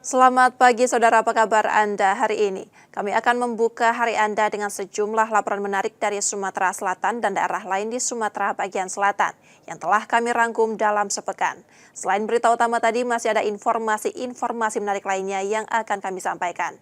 Selamat pagi saudara, apa kabar Anda hari ini? Kami akan membuka hari Anda dengan sejumlah laporan menarik dari Sumatera Selatan dan daerah lain di Sumatera bagian selatan yang telah kami rangkum dalam sepekan. Selain berita utama tadi, masih ada informasi menarik lainnya yang akan kami sampaikan.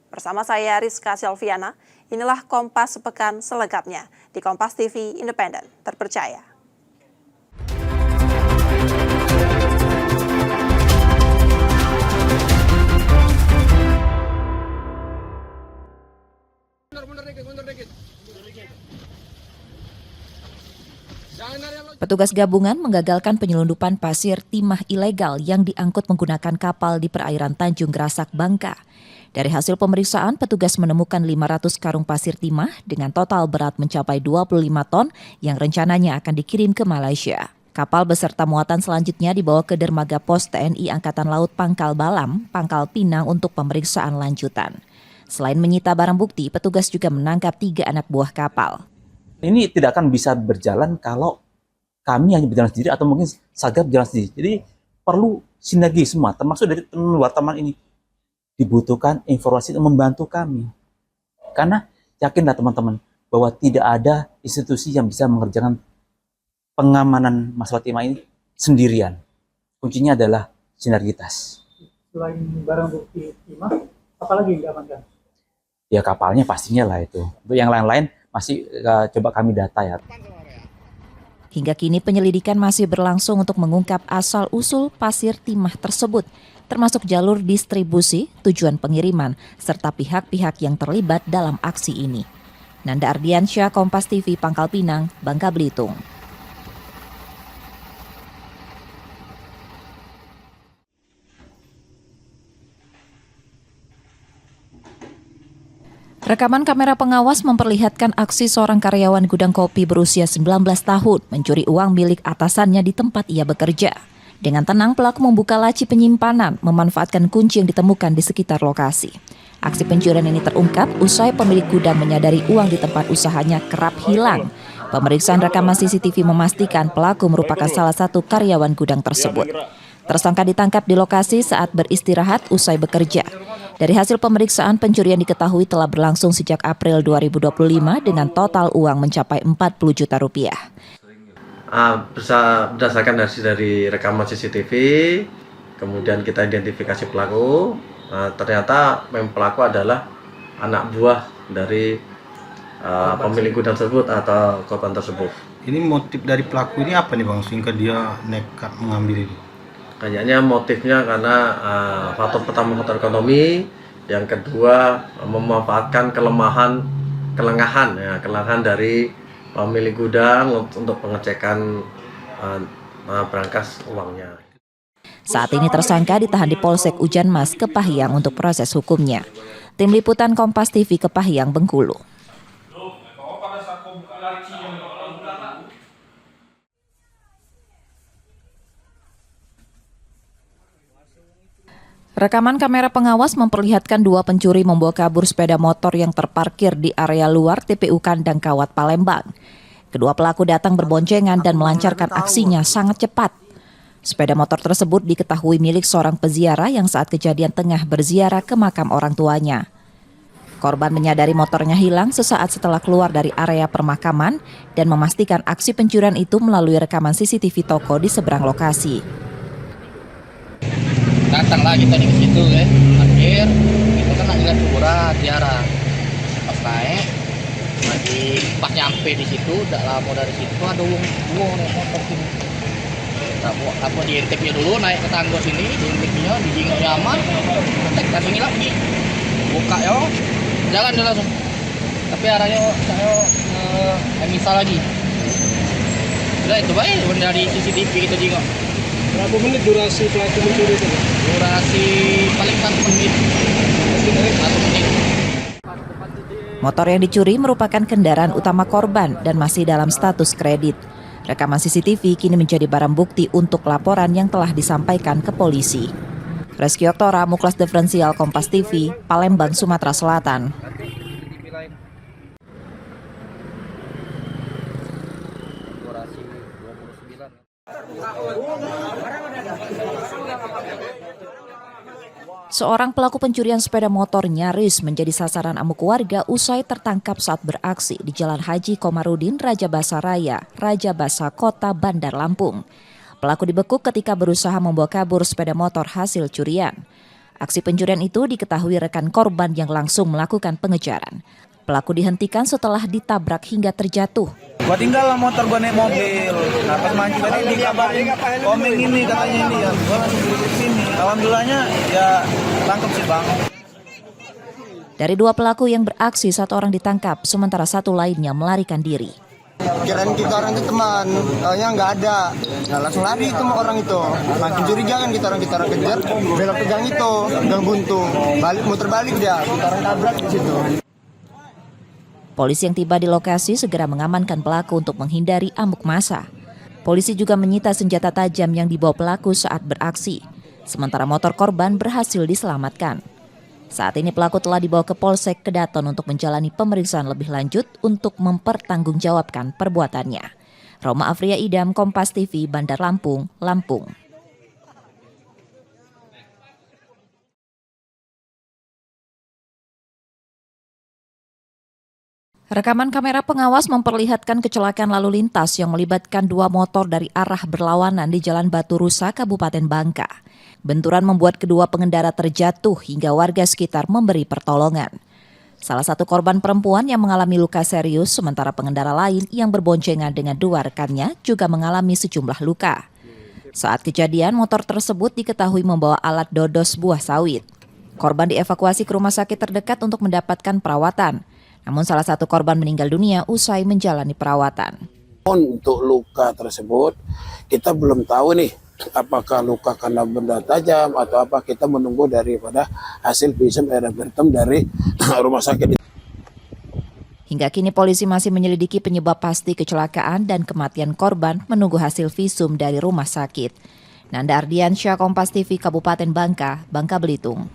Bersama saya Rizka Silviana, inilah Kompas Sepekan selengkapnya di Kompas TV Independen, terpercaya. Petugas gabungan menggagalkan penyelundupan pasir timah ilegal yang diangkut menggunakan kapal di perairan Tanjung Grasak, Bangka. Dari hasil pemeriksaan, petugas menemukan 500 karung pasir timah dengan total berat mencapai 25 ton yang rencananya akan dikirim ke Malaysia. Kapal beserta muatan selanjutnya dibawa ke dermaga pos TNI Angkatan Laut Pangkal Balam, Pangkal Pinang untuk pemeriksaan lanjutan. Selain menyita barang bukti, petugas juga menangkap 3 anak buah kapal. Ini tidak akan bisa berjalan kalau kami hanya berjalan sendiri atau mungkin Sagap berjalan sendiri. Jadi perlu sinergi semua, termasuk dari teman wartawan ini. Dibutuhkan informasi untuk membantu kami. Karena yakinlah teman-teman bahwa tidak ada institusi yang bisa mengerjakan pengamanan masalah timah ini sendirian. Kuncinya adalah sinergitas. Selain barang bukti timah, apalagi yang diamankan? Ya kapalnya pastinya lah itu. Untuk yang lain-lain masih coba kami data ya. Hingga kini penyelidikan masih berlangsung untuk mengungkap asal-usul pasir timah tersebut, termasuk jalur distribusi, tujuan pengiriman, serta pihak-pihak yang terlibat dalam aksi ini. Nanda Ardiansyah, Kompas TV, Pangkal Pinang, Bangka Belitung. Rekaman kamera pengawas memperlihatkan aksi seorang karyawan gudang kopi berusia 19 tahun mencuri uang milik atasannya di tempat ia bekerja. Dengan tenang, pelaku membuka laci penyimpanan, memanfaatkan kunci yang ditemukan di sekitar lokasi. Aksi pencurian ini terungkap usai pemilik gudang menyadari uang di tempat usahanya kerap hilang. Pemeriksaan rekaman CCTV memastikan pelaku merupakan salah satu karyawan gudang tersebut. Tersangka ditangkap di lokasi saat beristirahat usai bekerja. Dari hasil pemeriksaan, pencurian diketahui telah berlangsung sejak April 2025 dengan total uang mencapai 40 juta rupiah. Berdasarkan dari rekaman CCTV, kemudian kita identifikasi pelaku. Ternyata pelaku adalah anak buah dari pemilik gudang tersebut atau korban tersebut. Ini motif dari pelaku ini apa nih Bang, sehingga dia nekat mengambil ini? Kayaknya motifnya karena faktor pertama faktor ekonomi, yang kedua memanfaatkan kelengahan dari pemilik gudang untuk pengecekan berangkas uangnya. Saat ini tersangka ditahan di Polsek Ujan Mas, Kepahyang untuk proses hukumnya. Tim Liputan Kompas TV Kepahyang, Bengkulu. Rekaman kamera pengawas memperlihatkan 2 pencuri membawa kabur sepeda motor yang terparkir di area luar TPU Kandang Kawat, Palembang. Kedua pelaku datang berboncengan dan melancarkan aksinya sangat cepat. Sepeda motor tersebut diketahui milik seorang peziarah yang saat kejadian tengah berziarah ke makam orang tuanya. Korban menyadari motornya hilang sesaat setelah keluar dari area permakaman dan memastikan aksi pencurian itu melalui rekaman CCTV toko di seberang lokasi. Datanglah kita di situ kan, parkir, itu kan ngeliat kuburan ziarah. Pas naik, pas nyampe di situ, udah lama dari situ ada uang motor sini. Apa diintipnya dulu, naik ke tangga sini, diintipnya, dijingok nyaman, ketek dan ini lagi, buka yo, jalan dia langsung. Tapi arahnya saya misal lagi. Udah itu baik, dari CCTV kita jingok. Berapa menit durasi pelaku mencuri itu? Durasi paling 1 menit. 1 menit. Motor yang dicuri merupakan kendaraan utama korban dan masih dalam status kredit. Rekaman CCTV kini menjadi barang bukti untuk laporan yang telah disampaikan ke polisi. Reski Oktora, Muklas Diferensial, Kompas TV, Palembang, Sumatera Selatan. Seorang pelaku pencurian sepeda motor nyaris menjadi sasaran amuk warga usai tertangkap saat beraksi di Jalan Haji Komarudin, Raja Basa Raya, Raja Basa, Kota Bandar Lampung. Pelaku dibekuk ketika berusaha membawa kabur sepeda motor hasil curian. Aksi pencurian itu diketahui rekan korban yang langsung melakukan pengejaran. Pelaku dihentikan setelah ditabrak hingga terjatuh. Gua tinggal lah motor, gua naik mobil. Nah pas mancing tadi dikabarin komeng ini katanya ini ya. Gua langsung buru ke sini. Alhamdulillahnya ya tangkap sih bang. Dari 2 pelaku yang beraksi, 1 orang ditangkap, sementara 1 lainnya melarikan diri. Kirain kita orang itu teman, taunya nggak ada. Nah langsung lari itu sama orang itu. Makin curiga kan kita orang kejar, belok pegang itu, gang buntu. Balik muter balik dia, kita orang tabrak di situ. Polisi yang tiba di lokasi segera mengamankan pelaku untuk menghindari amuk massa. Polisi juga menyita senjata tajam yang dibawa pelaku saat beraksi. Sementara motor korban berhasil diselamatkan. Saat ini pelaku telah dibawa ke Polsek Kedaton untuk menjalani pemeriksaan lebih lanjut untuk mempertanggungjawabkan perbuatannya. Roma Afria Idam, Kompas TV, Bandar Lampung, Lampung. Rekaman kamera pengawas memperlihatkan kecelakaan lalu lintas yang melibatkan 2 motor dari arah berlawanan di Jalan Batu Rusa, Kabupaten Bangka. Benturan membuat kedua pengendara terjatuh hingga warga sekitar memberi pertolongan. Salah satu korban perempuan yang mengalami luka serius, sementara pengendara lain yang berboncengan dengan 2 rekannya juga mengalami sejumlah luka. Saat kejadian, motor tersebut diketahui membawa alat dodos buah sawit. Korban dievakuasi ke rumah sakit terdekat untuk mendapatkan perawatan. Namun salah satu korban meninggal dunia usai menjalani perawatan. Untuk luka tersebut, kita belum tahu nih, apakah luka karena benda tajam atau apa, kita menunggu daripada hasil visum erepertum dari rumah sakit. Hingga kini polisi masih menyelidiki penyebab pasti kecelakaan dan kematian korban menunggu hasil visum dari rumah sakit. Nanda Ardiansyah, Kompas TV, Kabupaten Bangka, Bangka Belitung.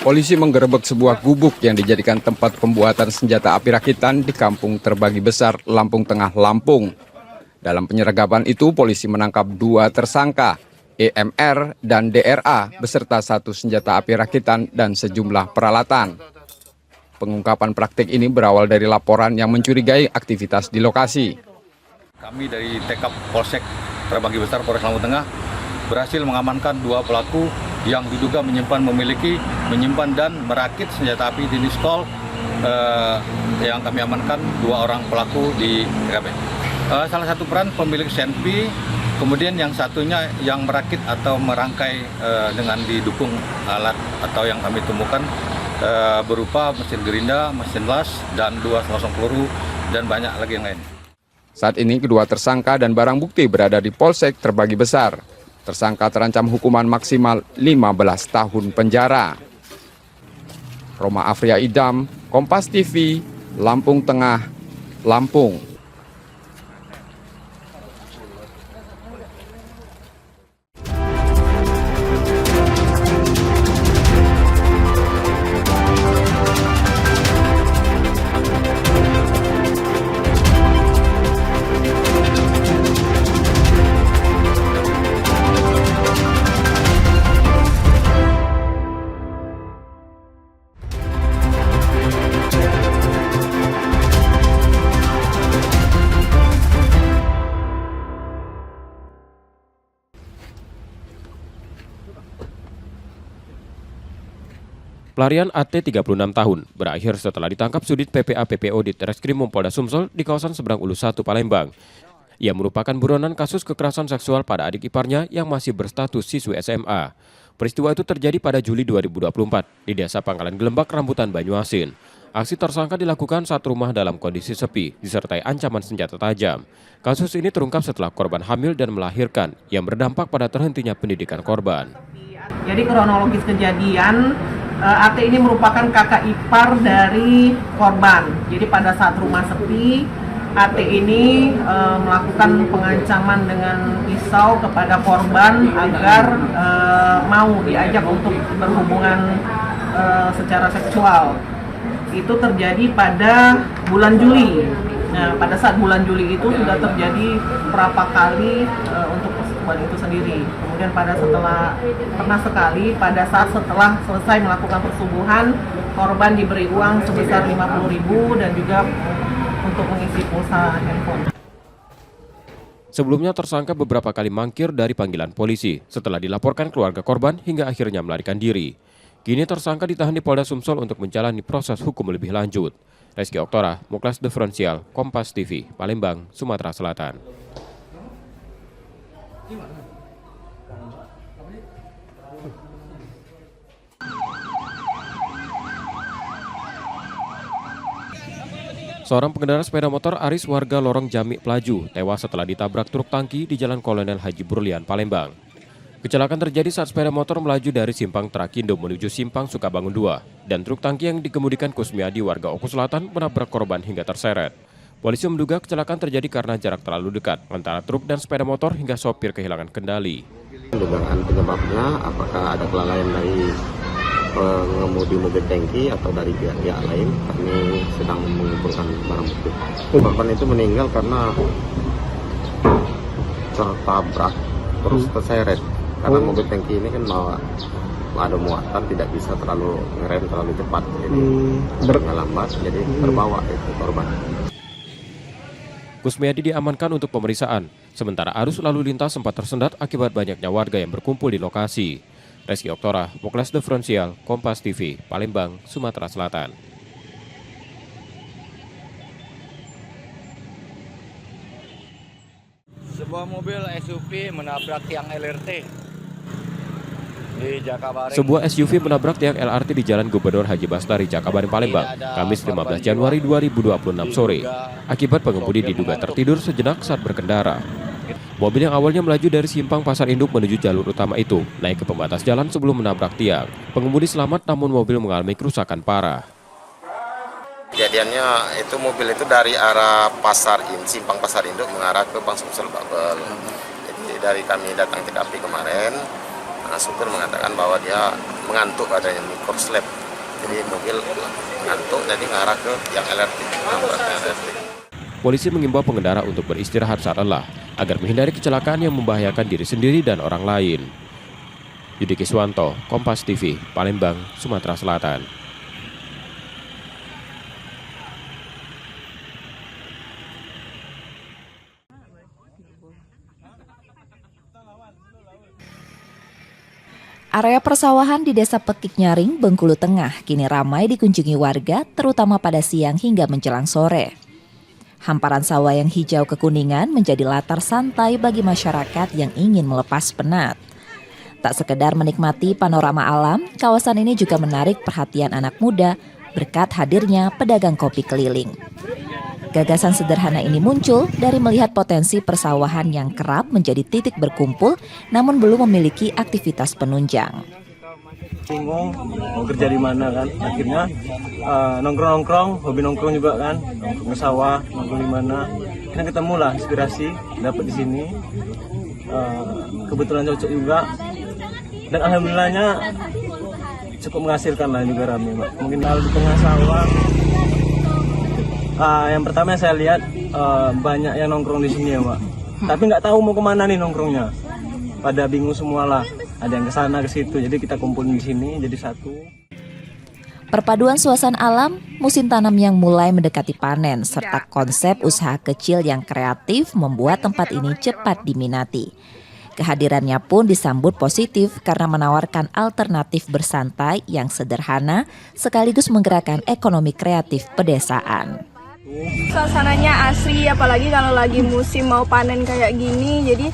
Polisi menggerebek sebuah gubuk yang dijadikan tempat pembuatan senjata api rakitan di Kampung Terbagi Besar, Lampung Tengah, Lampung. Dalam penyergapan itu, polisi menangkap 2 tersangka, EMR dan DRA, beserta 1 senjata api rakitan dan sejumlah peralatan. Pengungkapan praktik ini berawal dari laporan yang mencurigai aktivitas di lokasi. Kami dari TK Polsek Terbagi Besar, Polres Lampung Tengah, berhasil mengamankan 2 pelaku yang diduga menyimpan dan merakit senjata api jenis Colt. Yang kami amankan 2 orang pelaku di TKP. Salah satu peran pemilik senpi, kemudian yang satunya yang merakit atau merangkai dengan didukung alat atau yang kami temukan berupa mesin gerinda, mesin las, dan 2 selongsong peluru, dan banyak lagi yang lain. Saat ini kedua tersangka dan barang bukti berada di Polsek Terbagi Besar. Tersangka terancam hukuman maksimal 15 tahun penjara. Roma Afria Idam, Kompas TV, Lampung Tengah, Lampung. Pelarian AT 36 tahun berakhir setelah ditangkap Sudit PPA PPO di Treskrimum Polda Sumsel di kawasan Seberang Ulu 1 Palembang. Ia merupakan buronan kasus kekerasan seksual pada adik iparnya yang masih berstatus siswi SMA. Peristiwa itu terjadi pada Juli 2024 di Desa Pangkalan Gelembak, Rambutan, Banyuasin. Aksi tersangka dilakukan saat rumah dalam kondisi sepi, disertai ancaman senjata tajam. Kasus ini terungkap setelah korban hamil dan melahirkan, yang berdampak pada terhentinya pendidikan korban. Jadi kronologis kejadian, AT ini merupakan kakak ipar dari korban. Jadi pada saat rumah sepi, AT ini melakukan pengancaman dengan pisau kepada korban agar mau diajak untuk berhubungan secara seksual. Itu terjadi pada bulan Juli. Nah, pada saat bulan Juli itu sudah terjadi berapa kali untuk persetubuhan itu sendiri. Kemudian pernah sekali pada saat setelah selesai melakukan persetubuhan, korban diberi uang sebesar 50.000 dan juga untuk mengisi pulsa handphone. Sebelumnya tersangka beberapa kali mangkir dari panggilan polisi setelah dilaporkan keluarga korban hingga akhirnya melarikan diri. Kini tersangka ditahan di Polda Sumsel untuk menjalani proses hukum lebih lanjut. Reski Oktora, Muklas Diferensial, Kompas TV, Palembang, Sumatera Selatan. Seorang pengendara sepeda motor Aris warga Lorong Jamik Pelaju tewas setelah ditabrak truk tangki di Jalan Kolonel Haji Brilian, Palembang. Kecelakaan terjadi saat sepeda motor melaju dari Simpang Trakindo menuju Simpang Sukabangun 2 dan truk tangki yang dikemudikan Kusmiadi warga Oku Selatan menabrak korban hingga terseret. Polisi menduga kecelakaan terjadi karena jarak terlalu dekat antara truk dan sepeda motor hingga sopir kehilangan kendali. Dugaan penyebabnya apakah ada kelalaian dari pengemudi mobil tangki atau dari pihak lain, kami sedang mengumpulkan barang bukti. Korban itu meninggal karena tertabrak terus terseret. Karena mobil tangki ini kan ada muatan, tidak bisa terlalu ngerem terlalu cepat, jadi lambat, jadi terbawa itu korban. Kusmiadi diamankan untuk pemeriksaan, sementara arus lalu lintas sempat tersendat akibat banyaknya warga yang berkumpul di lokasi. Reski Oktora, Muklas Diferensial, Kompas TV, Palembang, Sumatera Selatan. Sebuah mobil SUV menabrak tiang LRT di Jakabaring. Sebuah SUV menabrak tiang LRT di Jalan Gubernur Haji Bastari, Jakabaring, Palembang, Kamis 15 Januari 2026 sore. Akibat pengemudi diduga tertidur sejenak saat berkendara. Mobil yang awalnya melaju dari Simpang Pasar Induk menuju jalur utama itu naik ke pembatas jalan sebelum menabrak tiang. Pengemudi selamat namun mobil mengalami kerusakan parah. Kejadiannya itu mobil itu dari arah Simpang Pasar Induk mengarah ke Bang Sumsel Babel. Jadi dari kami datang ke TKP kemarin, supir mengatakan bahwa dia mengantuk adanya korslet. Jadi mobil mengantuk jadi mengarah ke yang LRT. Polisi mengimbau pengendara untuk beristirahat saat lelah agar menghindari kecelakaan yang membahayakan diri sendiri dan orang lain. Yudi Kiswanto, Kompas TV, Palembang, Sumatera Selatan. Area persawahan di Desa Pekik Nyaring, Bengkulu Tengah kini ramai dikunjungi warga, terutama pada siang hingga menjelang sore. Hamparan sawah yang hijau kekuningan menjadi latar santai bagi masyarakat yang ingin melepas penat. Tak sekedar menikmati panorama alam, kawasan ini juga menarik perhatian anak muda berkat hadirnya pedagang kopi keliling. Gagasan sederhana ini muncul dari melihat potensi persawahan yang kerap menjadi titik berkumpul namun belum memiliki aktivitas penunjang. Bingung mau kerja di mana kan, akhirnya nongkrong, hobi nongkrong juga kan, nongkrong ke sawah, nongkrong di mana. Akhirnya ketemu lah inspirasi, dapat di sini. Kebetulan cocok juga, dan alhamdulillahnya cukup menghasilkan lah juga rame. Mungkin kalau di tengah sawah. Yang pertama saya lihat banyak yang nongkrong di sini ya Pak. Tapi nggak tahu mau kemana nih nongkrongnya. Pada bingung semua lah. Ada yang ke sana ke situ. Jadi kita kumpulin di sini jadi satu. Perpaduan suasana alam, musim tanam yang mulai mendekati panen, serta konsep usaha kecil yang kreatif membuat tempat ini cepat diminati. Kehadirannya pun disambut positif karena menawarkan alternatif bersantai yang sederhana sekaligus menggerakkan ekonomi kreatif pedesaan. Suasananya asri, apalagi kalau lagi musim mau panen kayak gini. Jadi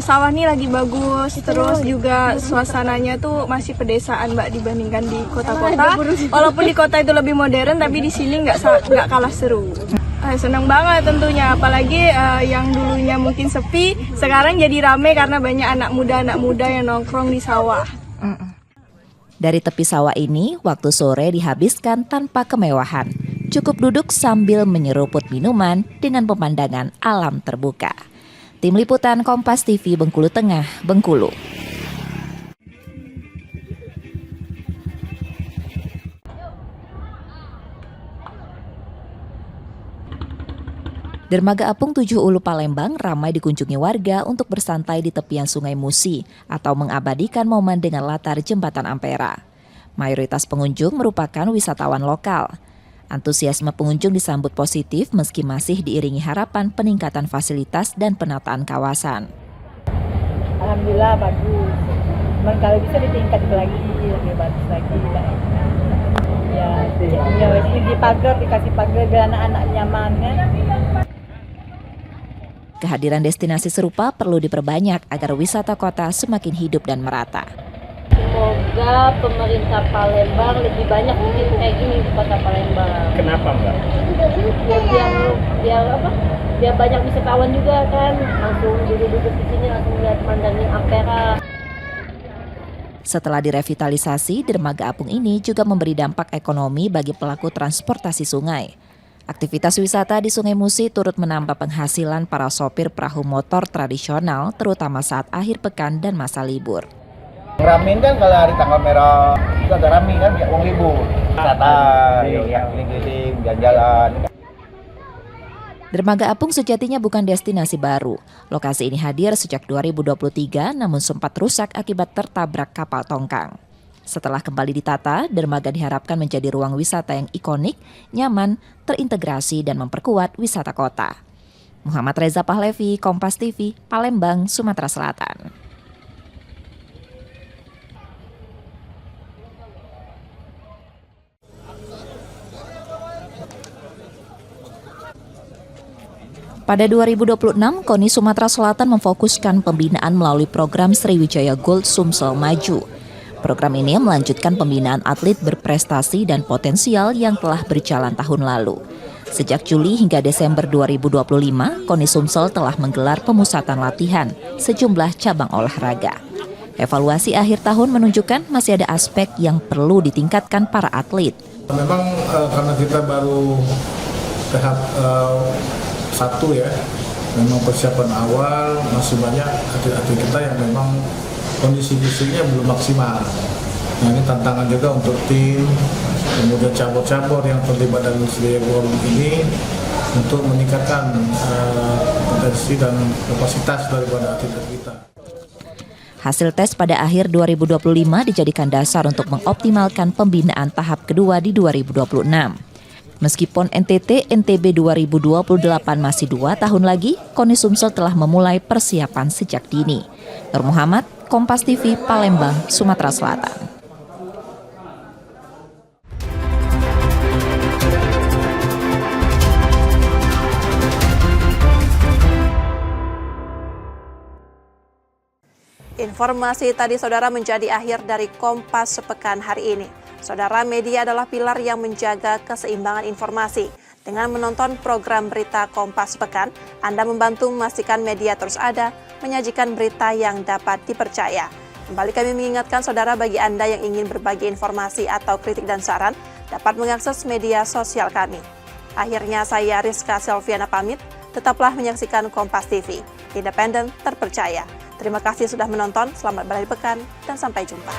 sawah nih lagi bagus, terus juga suasananya tuh masih pedesaan Mbak dibandingkan di kota-kota. Walaupun di kota itu lebih modern, tapi di sini nggak kalah seru. Senang banget tentunya, apalagi yang dulunya mungkin sepi, sekarang jadi rame karena banyak anak muda yang nongkrong di sawah. Dari tepi sawah ini, waktu sore dihabiskan tanpa kemewahan. Cukup duduk sambil menyeruput minuman dengan pemandangan alam terbuka. Tim Liputan Kompas TV Bengkulu Tengah, Bengkulu. Dermaga Apung 7 Ulu Palembang ramai dikunjungi warga untuk bersantai di tepian Sungai Musi atau mengabadikan momen dengan latar Jembatan Ampera. Mayoritas pengunjung merupakan wisatawan lokal. Antusiasme pengunjung disambut positif meski masih diiringi harapan peningkatan fasilitas dan penataan kawasan. Alhamdulillah bagus. Cuman kalau bisa ditingkatkan lagi lebih bagus lagi. Ya di pagar, dikasih pagar biar anak-anak nyaman kan. Kehadiran destinasi serupa perlu diperbanyak agar wisata kota semakin hidup dan merata. Semoga pemerintah Palembang lebih banyak bikin kayak gini di kota Palembang. Kenapa Mbak? Biar banyak wisatawan juga kan, langsung duduk-duduk di sini langsung lihat mandangin Ampera. Setelah direvitalisasi, dermaga apung ini juga memberi dampak ekonomi bagi pelaku transportasi sungai. Aktivitas wisata di Sungai Musi turut menambah penghasilan para sopir perahu motor tradisional, terutama saat akhir pekan dan masa libur. Ramein kan kalau hari tanggal merah itu agak rame kan, ya uang libur. Wisata, keliling-keliling, jalan-jalan. Dermaga apung sejatinya bukan destinasi baru. Lokasi ini hadir sejak 2023 namun sempat rusak akibat tertabrak kapal tongkang. Setelah kembali ditata, dermaga diharapkan menjadi ruang wisata yang ikonik, nyaman, terintegrasi dan memperkuat wisata kota. Muhammad Reza Pahlevi, Kompas TV, Palembang, Sumatera Selatan. Pada 2026, KONI Sumatera Selatan memfokuskan pembinaan melalui program Sriwijaya Gold Sumsel Maju. Program ini melanjutkan pembinaan atlet berprestasi dan potensial yang telah berjalan tahun lalu. Sejak Juli hingga Desember 2025, KONI Sumsel telah menggelar pemusatan latihan sejumlah cabang olahraga. Evaluasi akhir tahun menunjukkan masih ada aspek yang perlu ditingkatkan para atlet. Memang karena kita baru tahap 1 ya, memang persiapan awal masih banyak atlet-atlet kita yang memang kondisi fisiknya belum maksimal. Nah, ini tantangan juga untuk tim, kemudian cabur-cabur yang terlibat dalam Sriwijaya Gold ini untuk meningkatkan potensi dan kapasitas daripada atlet kita. Hasil tes pada akhir 2025 dijadikan dasar untuk mengoptimalkan pembinaan tahap kedua di 2026. Meskipun NTT NTB 2028 masih 2 tahun lagi, KONI Sumsel telah memulai persiapan sejak dini. Nur Muhammad, Kompas TV, Palembang, Sumatera Selatan. Informasi tadi saudara menjadi akhir dari Kompas sepekan hari ini. Saudara, media adalah pilar yang menjaga keseimbangan informasi. Dengan menonton program berita Kompas Pekan, Anda membantu memastikan media terus ada, menyajikan berita yang dapat dipercaya. Kembali kami mengingatkan saudara, bagi Anda yang ingin berbagi informasi atau kritik dan saran, dapat mengakses media sosial kami. Akhirnya saya Rizka Selviana pamit, tetaplah menyaksikan Kompas TV, independen, terpercaya. Terima kasih sudah menonton, selamat berakhir pekan, dan sampai jumpa.